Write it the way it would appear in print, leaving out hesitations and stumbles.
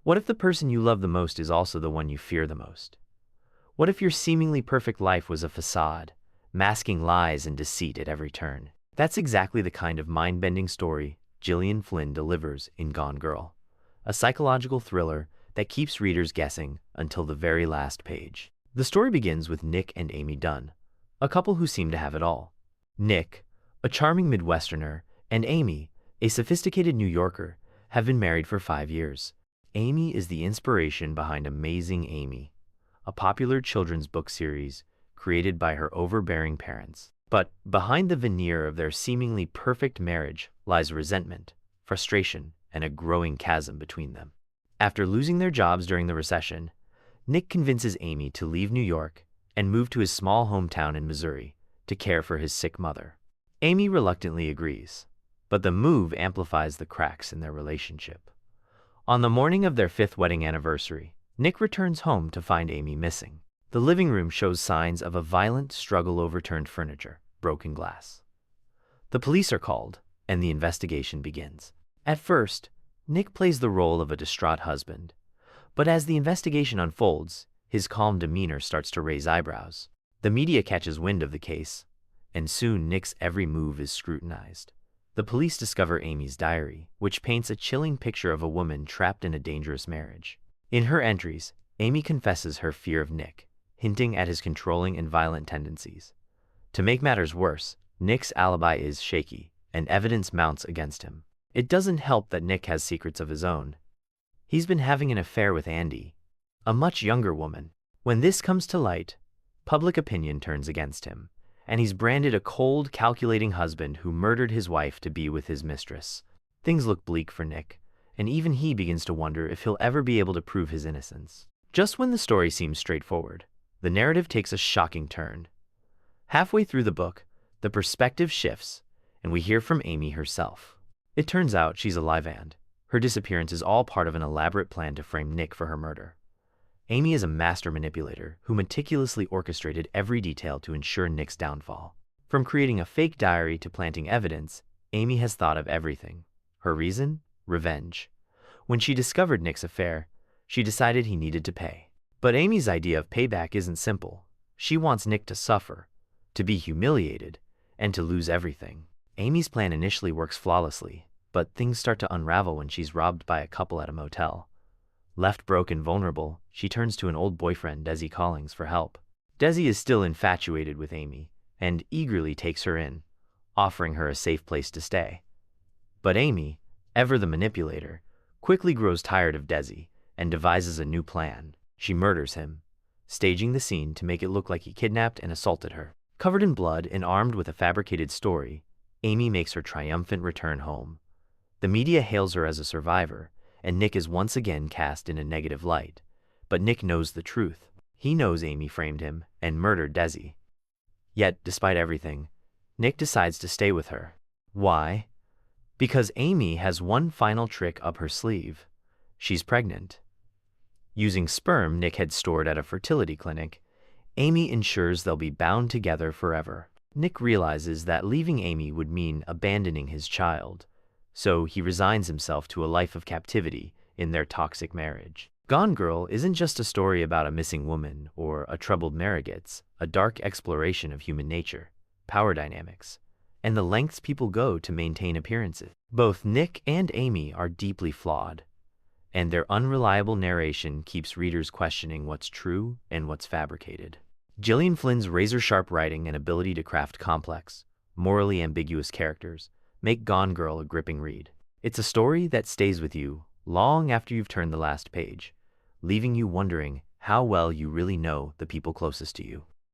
What if the person you love the most is also the one you fear the most? What if your seemingly perfect life was a facade, masking lies and deceit at every turn? That's exactly the kind of mind-bending story Gillian Flynn delivers in Gone Girl, a psychological thriller that keeps readers guessing until the very last page. The story begins with Nick and Amy Dunn, a couple who seem to have it all. Nick, a charming Midwesterner, and Amy, a sophisticated New Yorker, have been married for 5 years. Amy is the inspiration behind Amazing Amy, a popular children's book series created by her overbearing parents. But behind the veneer of their seemingly perfect marriage lies resentment, frustration, and a growing chasm between them. After losing their jobs during the recession, Nick convinces Amy to leave New York and move to his small hometown in Missouri to care for his sick mother. Amy reluctantly agrees, but the move amplifies the cracks in their relationship. On the morning of their 5th wedding anniversary, Nick returns home to find Amy missing. The living room shows signs of a violent struggle, overturned furniture, broken glass. The police are called, and the investigation begins. At first, Nick plays the role of a distraught husband, but as the investigation unfolds, his calm demeanor starts to raise eyebrows. The media catches wind of the case, and soon Nick's every move is scrutinized. The police discover Amy's diary, which paints a chilling picture of a woman trapped in a dangerous marriage. In her entries, Amy confesses her fear of Nick, hinting at his controlling and violent tendencies. To make matters worse, Nick's alibi is shaky, and evidence mounts against him. It doesn't help that Nick has secrets of his own. He's been having an affair with Andy, a much younger woman. When this comes to light, public opinion turns against him, and he's branded a cold, calculating husband who murdered his wife to be with his mistress. Things look bleak for Nick, and even he begins to wonder if he'll ever be able to prove his innocence. Just when the story seems straightforward, the narrative takes a shocking turn. Halfway through the book, the perspective shifts, and we hear from Amy herself. It turns out she's alive, and her disappearance is all part of an elaborate plan to frame Nick for her murder. Amy is a master manipulator who meticulously orchestrated every detail to ensure Nick's downfall. From creating a fake diary to planting evidence, Amy has thought of everything. Her reason? Revenge. When she discovered Nick's affair, she decided he needed to pay. But Amy's idea of payback isn't simple. She wants Nick to suffer, to be humiliated, and to lose everything. Amy's plan initially works flawlessly, but things start to unravel when she's robbed by a couple at a motel. Left broke and vulnerable, she turns to an old boyfriend, Desi Collins, for help. Desi is still infatuated with Amy and eagerly takes her in, offering her a safe place to stay. But Amy, ever the manipulator, quickly grows tired of Desi and devises a new plan. She murders him, staging the scene to make it look like he kidnapped and assaulted her. Covered in blood and armed with a fabricated story, Amy makes her triumphant return home. The media hails her as a survivor, and Nick is once again cast in a negative light. But Nick knows the truth. He knows Amy framed him and murdered Desi. Yet, despite everything, Nick decides to stay with her. Why? Because Amy has one final trick up her sleeve. She's pregnant. Using sperm Nick had stored at a fertility clinic, Amy ensures they'll be bound together forever. Nick realizes that leaving Amy would mean abandoning his child, so he resigns himself to a life of captivity in their toxic marriage. Gone Girl isn't just a story about a missing woman or a troubled marriage. It's a dark exploration of human nature, power dynamics, and the lengths people go to maintain appearances. Both Nick and Amy are deeply flawed, and their unreliable narration keeps readers questioning what's true and what's fabricated. Gillian Flynn's razor-sharp writing and ability to craft complex, morally ambiguous characters make Gone Girl a gripping read. It's a story that stays with you long after you've turned the last page, leaving you wondering how well you really know the people closest to you.